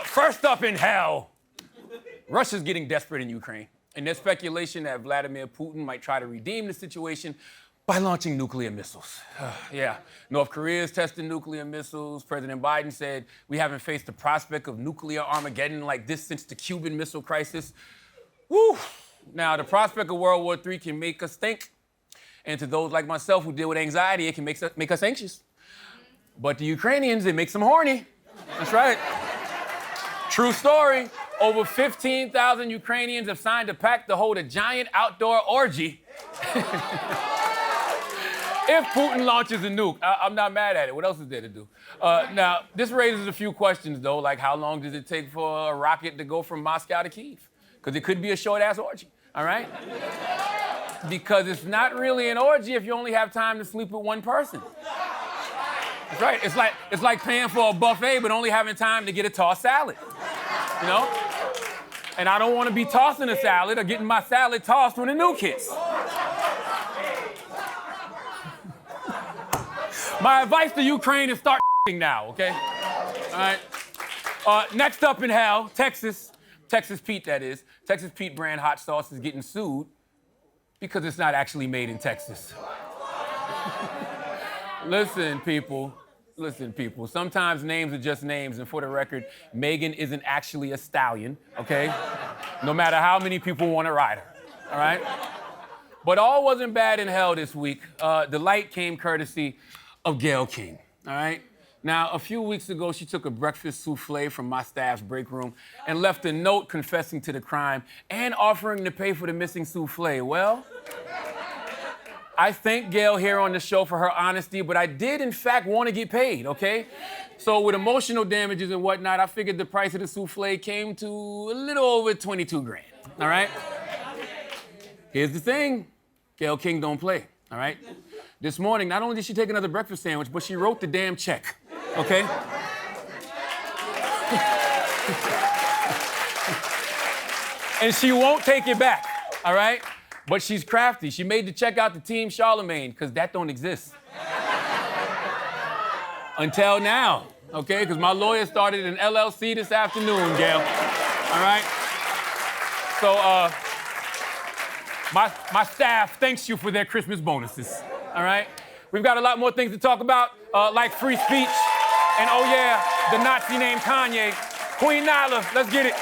First up in hell, Russia's getting desperate in Ukraine, and there's speculation that Vladimir Putin might try to redeem the situation by launching nuclear missiles. Yeah, North Korea is testing nuclear missiles. President Biden said we haven't faced the prospect of nuclear Armageddon like this since the Cuban Missile Crisis. Woo! Now, the prospect of World War III can make us think, and to those like myself who deal with anxiety, it can make us anxious. But the Ukrainians, it makes them horny. That's right. True story. Over 15,000 Ukrainians have signed a pact to hold a giant outdoor orgy if Putin launches a nuke. I'm not mad at it. What else is there to do? Now, this raises a few questions, though, like how long does it take for a rocket to go from Moscow to Kyiv? Because it could be a short-ass orgy, all right? Because it's not really an orgy if you only have time to sleep with one person. That's right. It's like paying for a buffet but only having time to get a tossed salad. You know? And I don't want to be tossing a salad or getting my salad tossed when a nuke hits. My advice to Ukraine is start now, okay? All right. Next up in hell, Texas. Texas Pete, that is. Texas Pete brand hot sauce is getting sued because it's not actually made in Texas. Listen, people. Sometimes names are just names, and for the record, Megan isn't actually a stallion, okay? No matter how many people want to ride her, all right? But all wasn't bad in hell this week. The light came courtesy of Gayle King, all right? Now, a few weeks ago, she took a breakfast souffle from my staff's break room and left a note confessing to the crime and offering to pay for the missing souffle. Well, I thank Gayle here on the show for her honesty, but I did, in fact, want to get paid, okay? So with emotional damages and whatnot, I figured the price of the souffle came to a little over 22 grand, all right? Here's the thing, Gayle King don't play, all right? This morning, not only did she take another breakfast sandwich, but she wrote the damn check, okay? And she won't take it back, all right? But she's crafty. She made the check out to Team Charlamagne, because that don't exist. Until now, okay? Because my lawyer started an LLC this afternoon, Gayle. All right? So, my staff thanks you for their Christmas bonuses, all right? We've got a lot more things to talk about, like free speech, and oh yeah, the Nazi named Kanye. Queen Nyla, let's get it.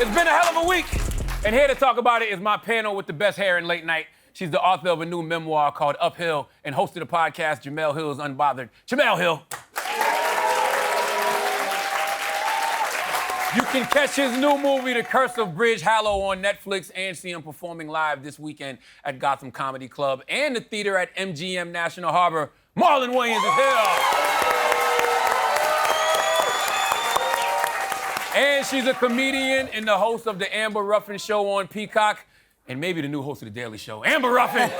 It's been a hell of a week, and here to talk about it is my panel with the best hair in late night. She's the author of a new memoir called Uphill and hosted a podcast, Jemele Hill's Unbothered. Jemele Hill. You can catch his new movie, The Curse of Bridge Hollow, on Netflix and see him performing live this weekend at Gotham Comedy Club and the theater at MGM National Harbor. Marlon Wayans is here. And she's a comedian and the host of the Amber Ruffin Show on Peacock, and maybe the new host of The Daily Show, Amber Ruffin.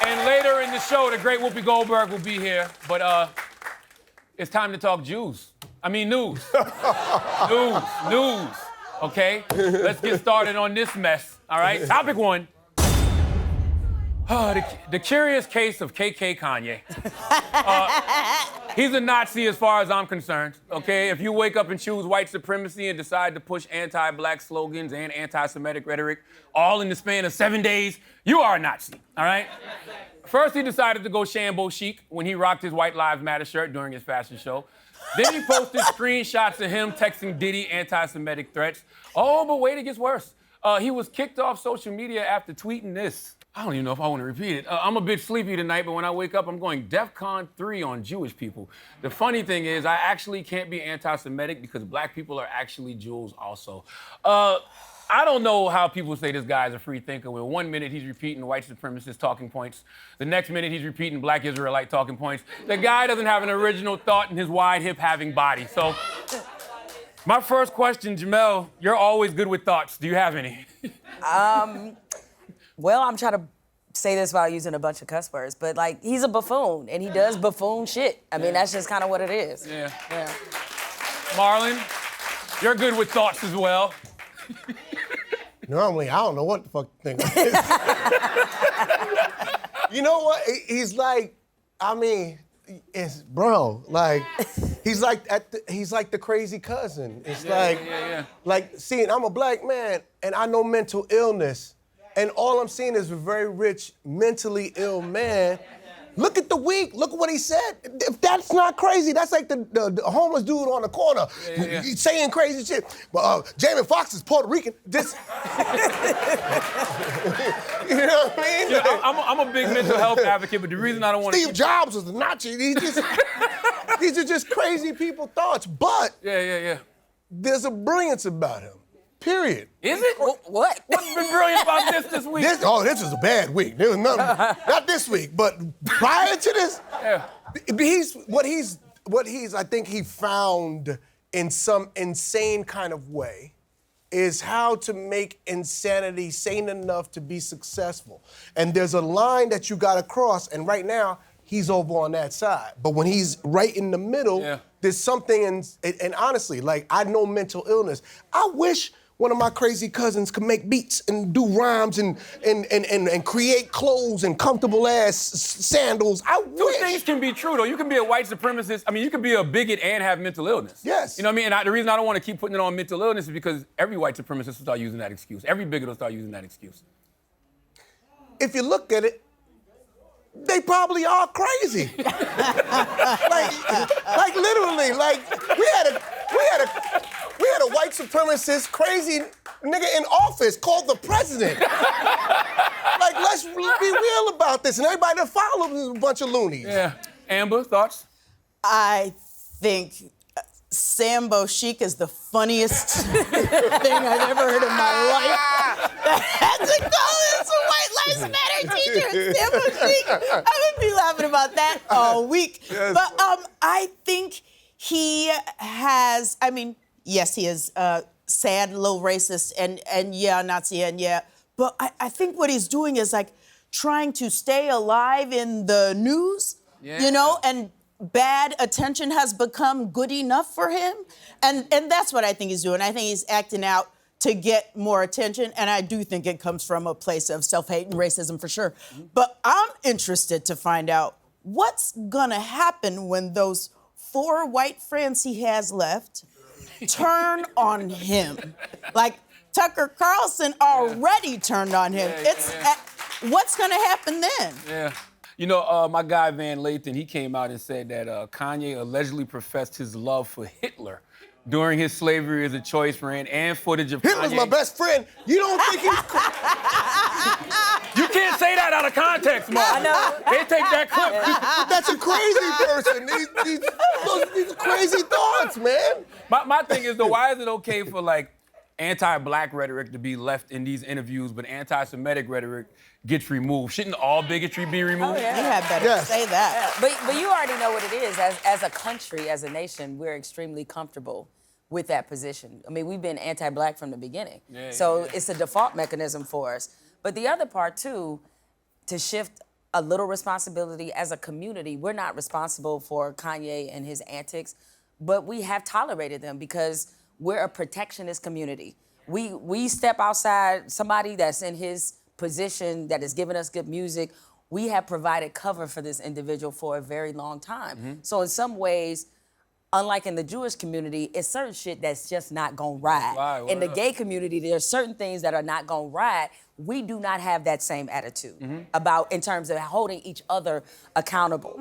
And later in the show, the great Whoopi Goldberg will be here, but it's time to talk Jews. I mean news. News, okay? Let's get started on this mess, all right? Topic one. The curious case of KK Kanye. He's a Nazi as far as I'm concerned, okay? If you wake up and choose white supremacy and decide to push anti-black slogans and anti-Semitic rhetoric all in the span of 7 days, you are a Nazi, all right? First, he decided to go Shambo chic when he rocked his White Lives Matter shirt during his fashion show. Then he posted screenshots of him texting Diddy anti-Semitic threats. Oh, but wait, it gets worse. He was kicked off social media after tweeting this. I don't even know if I want to repeat it. I'm a bit sleepy tonight, but when I wake up, I'm going DEFCON 3 on Jewish people. The funny thing is, I actually can't be anti-Semitic because black people are actually Jews also. I don't know how people say this guy's a free thinker when 1 minute he's repeating white supremacist talking points, the next minute he's repeating black Israelite talking points. The guy doesn't have an original thought in his wide hip-having body. So, my first question, Jemele, you're always good with thoughts. Do you have any? Well, I'm trying to say this without using a bunch of cuss words, but like, he's a buffoon, and he does buffoon shit. I mean, that's just kind of what it is. Yeah. Marlon, you're good with thoughts as well. Normally, I don't know what the fuck to think. You know what? He's like, I mean, it's bro, like, he's like the crazy cousin. It's like seeing I'm a black man and I know mental illness, and all I'm seeing is a very rich, mentally ill man. Look at the week. Look at what he said. If that's not crazy, that's like the homeless dude on the corner saying crazy shit. But Jamie Foxx is Puerto Rican. Just, you know what I mean? Yeah, I'm a big mental health advocate, but the reason I don't want to... Steve Jobs was the Nazi. These are just crazy people thoughts. But there's a brilliance about him. Period. Is it? What? What's been brilliant about this week? This was a bad week. There was nothing. Not this week, but prior to this, I think he found in some insane kind of way is how to make insanity sane enough to be successful. And there's a line that you gotta cross, and right now, he's over on that side. But when he's right in the middle, there's something, and honestly, like, I know mental illness. I wish one of my crazy cousins could make beats and do rhymes and create clothes and comfortable ass sandals. I wish. Two things can be true, though. You can be a white supremacist. I mean, you can be a bigot and have mental illness. Yes. You know what I mean? And the reason I don't want to keep putting it on mental illness is because every white supremacist will start using that excuse. Every bigot will start using that excuse. If you look at it, they probably are crazy. like literally, like we had a white supremacist crazy nigga in office called the president. Like, let's be real about this. And everybody that follows is a bunch of loonies. Yeah. Amber, thoughts? I think Sambo Chic is the funniest thing I've ever heard in my life. That's a it's a White Lives Matter teacher, Sambo Chic. I'm gonna be laughing about that all week. Yes. But I think he has, I mean, yes, he is sad, a little racist, and yeah, Nazi, and yeah. But I think what he's doing is like trying to stay alive in the news, you know, and bad attention has become good enough for him. And that's what I think he's doing. I think he's acting out to get more attention, and I do think it comes from a place of self-hate and racism for sure. But I'm interested to find out what's gonna happen when those 4 white friends he has left turn on him. Like Tucker Carlson already turned on him. What's gonna happen then? Yeah. You know, my guy Van Lathan, he came out and said that Kanye allegedly professed his love for Hitler during his Slavery as a Choice rant and footage of Hitler's Kanye. my best friend. You don't think he's You can't say that out of context, Mark. I know. They take that clip. But that's a crazy person. These crazy thoughts, man. My thing is, though, why is it okay for, like, anti-black rhetoric to be left in these interviews, but anti-Semitic rhetoric gets removed? Shouldn't all bigotry be removed? You had better say that. But you already know what it is. As a country, as a nation, we're extremely comfortable with that position. I mean, we've been anti-black from the beginning. So it's a default mechanism for us. But the other part, too, to shift a little responsibility as a community, we're not responsible for Kanye and his antics, but we have tolerated them because we're a protectionist community. We step outside somebody that's in his position that has given us good music. We have provided cover for this individual for a very long time. So in some ways, unlike in the Jewish community, it's certain shit that's just not gonna ride. In the gay community, there are certain things that are not gonna ride. We do not have that same attitude about in terms of holding each other accountable.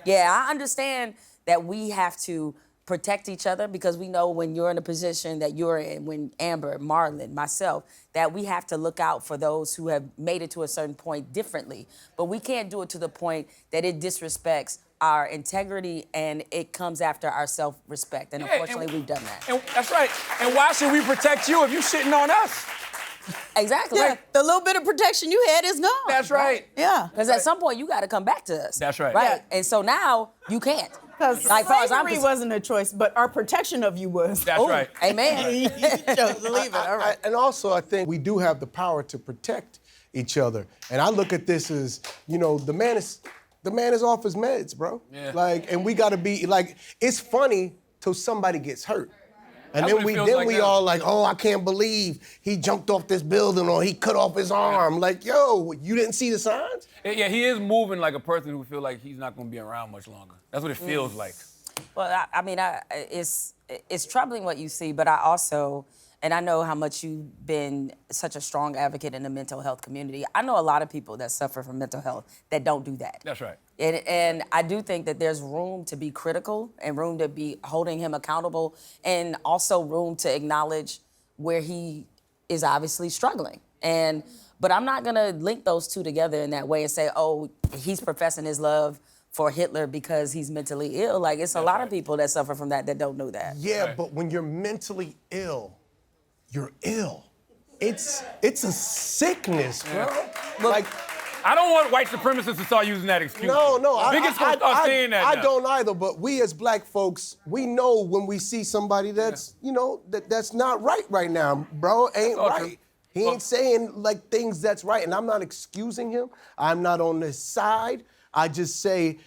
Yeah, I understand that we have to protect each other because we know when you're in a position that you're in, when Amber, Marlon, myself, that we have to look out for those who have made it to a certain point differently. But we can't do it to the point that it disrespects our integrity and it comes after our self-respect. And unfortunately, we've done that. And that's right. And why should we protect you if you're shitting on us? Exactly. Yeah, the little bit of protection you had is gone. That's right. Yeah. Because at some point, you got to come back to us. That's right. Right. And so now, you can't. Because Like, far as I'm slavery wasn't a choice, but our protection of you was. That's right. Amen. You chose to leave it. All right. And also, I think we do have the power to protect each other. And I look at this as, you know, the man is off his meds, bro. Yeah. Like, and we gotta be, like, it's funny till somebody gets hurt. And That's then what it we feels like now. all like, oh, I can't believe he jumped off this building or he cut off his arm. Like, yo, you didn't see the signs? Yeah, he is moving like a person who feel like he's not gonna be around much longer. That's what it feels like. Well, it's troubling what you see, but I also, and I know how much you've been such a strong advocate in the mental health community. I know a lot of people that suffer from mental health that don't do that. That's right. And I do think that there's room to be critical and room to be holding him accountable and also room to acknowledge where he is obviously struggling. But I'm not gonna link those two together in that way and say, oh, he's professing his love for Hitler because he's mentally ill. Like, it's a lot of people that suffer from that don't know that. Yeah, Right. but when you're mentally ill, you're ill. It's a sickness, bro. Like, I don't want white supremacists to start using that excuse. no, Bigots gonna start saying that I now. don't either, but we as black folks, we know when we see somebody that's, that's not right now, bro. Ain't all right. true. He ain't saying like things that's right, and I'm not excusing him. I'm not on his side. I just say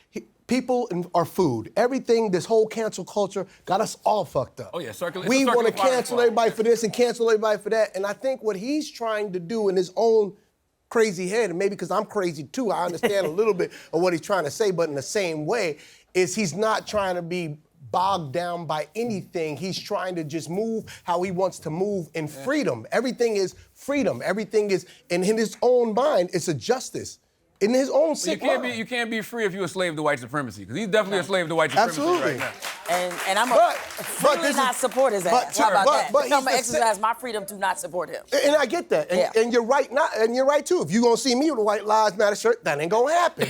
people are food. Everything, this whole cancel culture got us all fucked up. Oh, yeah, circular- We it's a want to circular cancel fire. everybody for this and cancel everybody for that. And I think what he's trying to do in his own crazy head, and maybe because I'm crazy too, I understand a little bit of what he's trying to say, but in the same way, is he's not trying to be bogged down by anything. He's trying to just move how he wants to move in freedom. Everything is freedom. Everything is, and in his own mind, it's a justice. In his own sick mind. You can't be free if you're a slave to white supremacy, because he's definitely a slave to white supremacy Absolutely. right now. And I'm But fully this is- not support his but- ass. How about that? but I'm gonna he's the exercise my freedom to not support him. And I get that. And, Yeah. and you're right and you're right too. If you're gonna see me with a White Lives Matter shirt, that ain't gonna happen.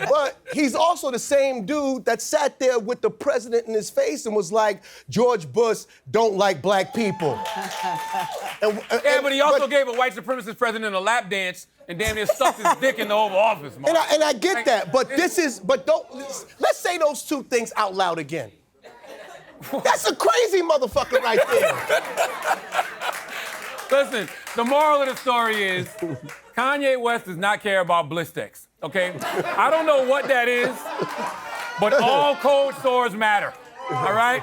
But he's also the same dude that sat there with the president in his face and was like, George Bush don't like black people. Yeah, but he also gave a white supremacist president a lap dance and damn near sucked his dick in the Oval Office, man. And I get that, but let's say those two things out loud again. That's a crazy motherfucker right there. Listen, the moral of the story is Kanye West does not care about Blistex, okay? I don't know what that is, but all cold sores matter, all right?